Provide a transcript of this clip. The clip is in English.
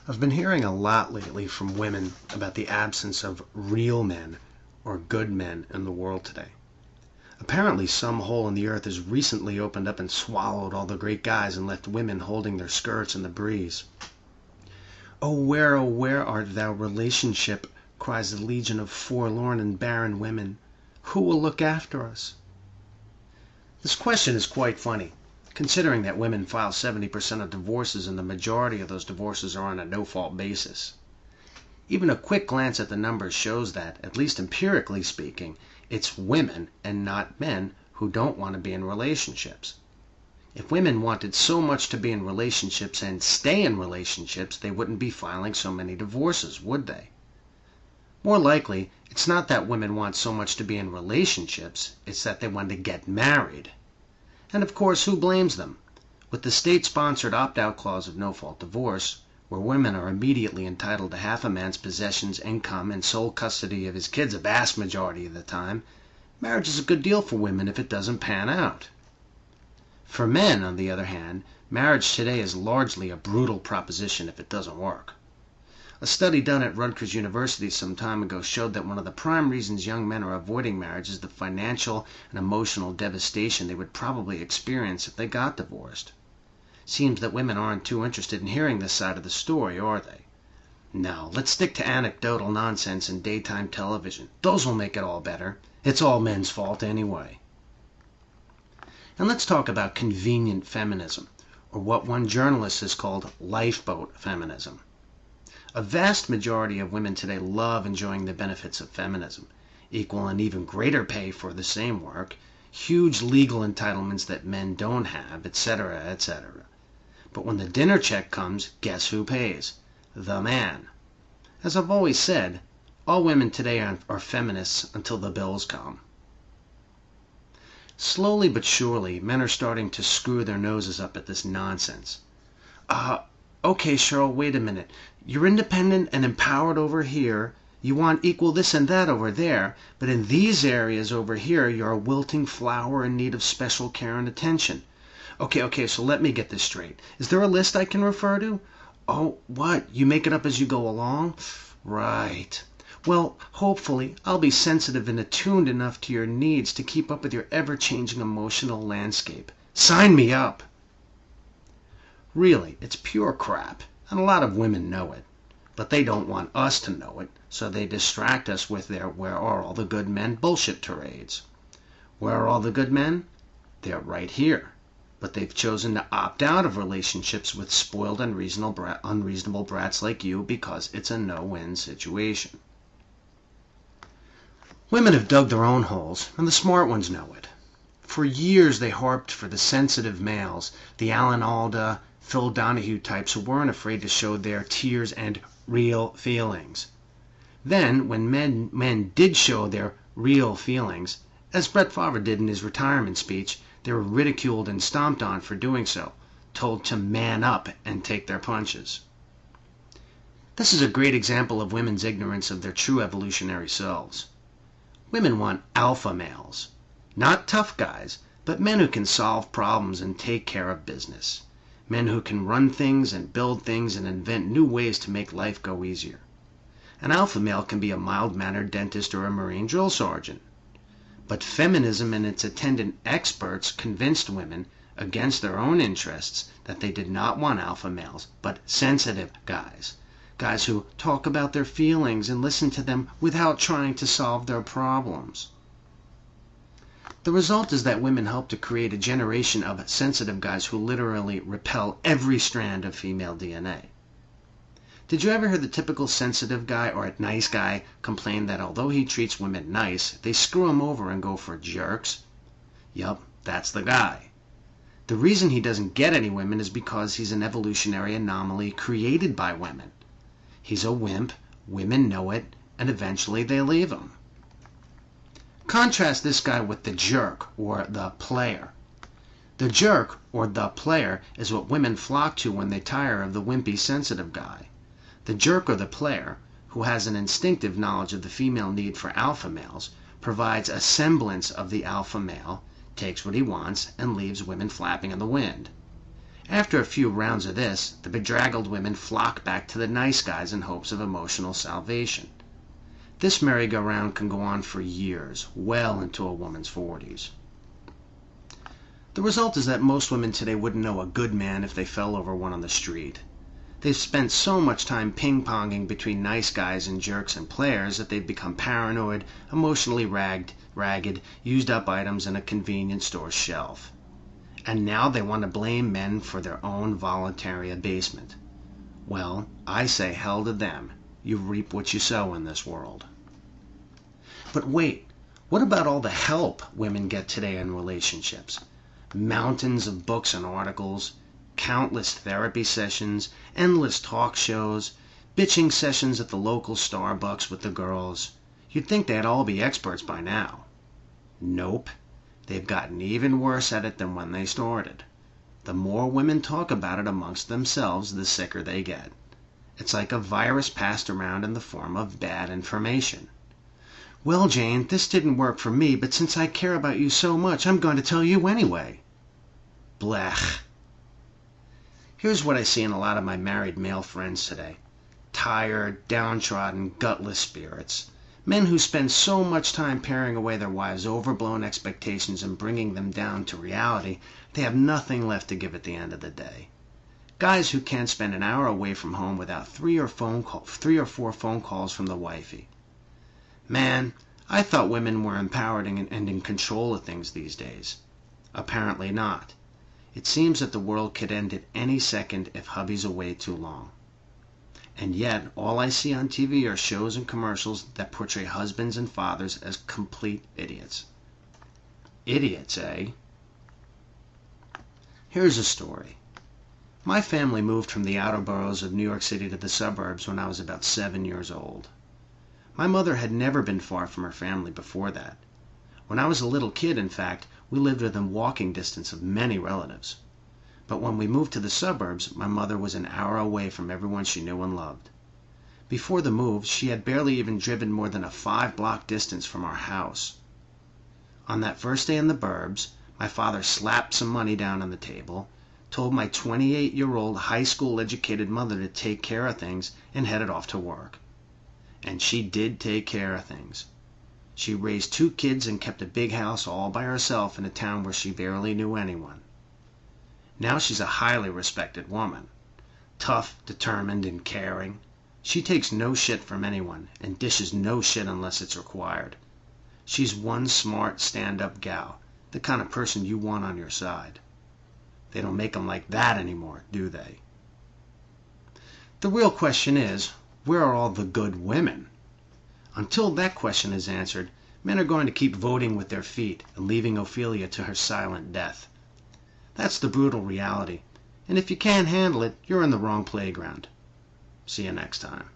I've been hearing a lot lately from women about the absence of real men or good men in the world today. Apparently some hole in the earth has recently opened up and swallowed all the great guys and left women holding their skirts in the breeze. Oh, where art thou, relationship? Cries the legion of forlorn and barren women. Who will look after us? This question is quite funny, considering that women file 70% of divorces and the majority of those divorces are on a no-fault basis. Even a quick glance at the numbers shows that, at least empirically speaking, it's women and not men who don't want to be in relationships. If women wanted so much to be in relationships and stay in relationships, they wouldn't be filing so many divorces, would they? More likely, it's not that women want so much to be in relationships, it's that they want to get married. And of course, who blames them? With the state-sponsored opt-out clause of no-fault divorce, where women are immediately entitled to half a man's possessions, income, and sole custody of his kids a vast majority of the time, marriage is a good deal for women if it doesn't pan out. For men, on the other hand, marriage today is largely a brutal proposition if it doesn't work. A study done at Rutgers University some time ago showed that one of the prime reasons young men are avoiding marriage is the financial and emotional devastation they would probably experience if they got divorced. Seems that women aren't too interested in hearing this side of the story, are they? No, let's stick to anecdotal nonsense and daytime television. Those will make it all better. It's all men's fault anyway. And let's talk about convenient feminism, or what one journalist has called lifeboat feminism. A vast majority of women today love enjoying the benefits of feminism, equal and even greater pay for the same work, huge legal entitlements that men don't have, etc., etc. But when the dinner check comes, guess who pays? The man. As I've always said, all women today are feminists until the bills come. Slowly but surely, men are starting to screw their noses up at this nonsense. Okay, Cheryl, wait a minute. You're independent and empowered over here. You want equal this and that over there. But in these areas over here, you're a wilting flower in need of special care and attention. Okay, so let me get this straight. Is there a list I can refer to? Oh, what? You make it up as you go along? Right. Well, hopefully, I'll be sensitive and attuned enough to your needs to keep up with your ever-changing emotional landscape. Sign me up! Really, it's pure crap, and a lot of women know it. But they don't want us to know it, so they distract us with their "where are all the good men" bullshit tirades. Where are all the good men? They're right here. But they've chosen to opt out of relationships with spoiled and unreasonable brats like you because it's a no-win situation. Women have dug their own holes, and the smart ones know it. For years they harped for the sensitive males, the Alan Alda, Phil Donahue types who weren't afraid to show their tears and real feelings. Then, when men did show their real feelings, as Brett Favre did in his retirement speech, they were ridiculed and stomped on for doing so, told to man up and take their punches. This is a great example of women's ignorance of their true evolutionary selves. Women want alpha males, not tough guys, but men who can solve problems and take care of business. Men who can run things and build things and invent new ways to make life go easier. An alpha male can be a mild-mannered dentist or a Marine drill sergeant. But feminism and its attendant experts convinced women, against their own interests, that they did not want alpha males, but sensitive guys. Guys who talk about their feelings and listen to them without trying to solve their problems. The result is that women help to create a generation of sensitive guys who literally repel every strand of female DNA. Did you ever hear the typical sensitive guy or a nice guy complain that although he treats women nice, they screw him over and go for jerks? Yup, that's the guy. The reason he doesn't get any women is because he's an evolutionary anomaly created by women. He's a wimp, women know it, and eventually they leave him. Contrast this guy with the jerk, or the player. The jerk, or the player, is what women flock to when they tire of the wimpy, sensitive guy. The jerk, or the player, who has an instinctive knowledge of the female need for alpha males, provides a semblance of the alpha male, takes what he wants, and leaves women flapping in the wind. After a few rounds of this, the bedraggled women flock back to the nice guys in hopes of emotional salvation. This merry-go-round can go on for years, well into a woman's 40s. The result is that most women today wouldn't know a good man if they fell over one on the street. They've spent so much time ping-ponging between nice guys and jerks and players that they've become paranoid, emotionally ragged, used-up items in a convenience store shelf. And now they want to blame men for their own voluntary abasement. Well, I say hell to them. You reap what you sow in this world. But wait, what about all the help women get today in relationships? Mountains of books and articles, countless therapy sessions, endless talk shows, bitching sessions at the local Starbucks with the girls. You'd think they'd all be experts by now. Nope. They've gotten even worse at it than when they started. The more women talk about it amongst themselves, the sicker they get. It's like a virus passed around in the form of bad information. Well, Jane, this didn't work for me, but since I care about you so much, I'm going to tell you anyway. Blech. Here's what I see in a lot of my married male friends today. Tired, downtrodden, gutless spirits. Men who spend so much time paring away their wives' overblown expectations and bringing them down to reality, they have nothing left to give at the end of the day. Guys who can't spend an hour away from home without 3 or 4 phone calls from the wifey. Man, I thought women were empowered and in control of things these days. Apparently not. It seems that the world could end at any second if hubby's away too long. And yet, all I see on TV are shows and commercials that portray husbands and fathers as complete idiots. Idiots, eh? Here's a story. My family moved from the outer boroughs of New York City to the suburbs when I was about 7 years old. My mother had never been far from her family before that. When I was a little kid, in fact, we lived within walking distance of many relatives. But when we moved to the suburbs, my mother was an hour away from everyone she knew and loved. Before the move, she had barely even driven more than a 5-block distance from our house. On that first day in the burbs, my father slapped some money down on the table, told my 28-year-old high school educated mother to take care of things, and headed off to work. And she did take care of things. She raised 2 kids and kept a big house all by herself in a town where she barely knew anyone. Now she's a highly respected woman. Tough, determined, and caring. She takes no shit from anyone and dishes no shit unless it's required. She's one smart, stand-up gal, the kind of person you want on your side. They don't make them like that anymore, do they? The real question is, where are all the good women? Until that question is answered, men are going to keep voting with their feet and leaving Ophelia to her silent death. That's the brutal reality, and if you can't handle it, you're in the wrong playground. See you next time.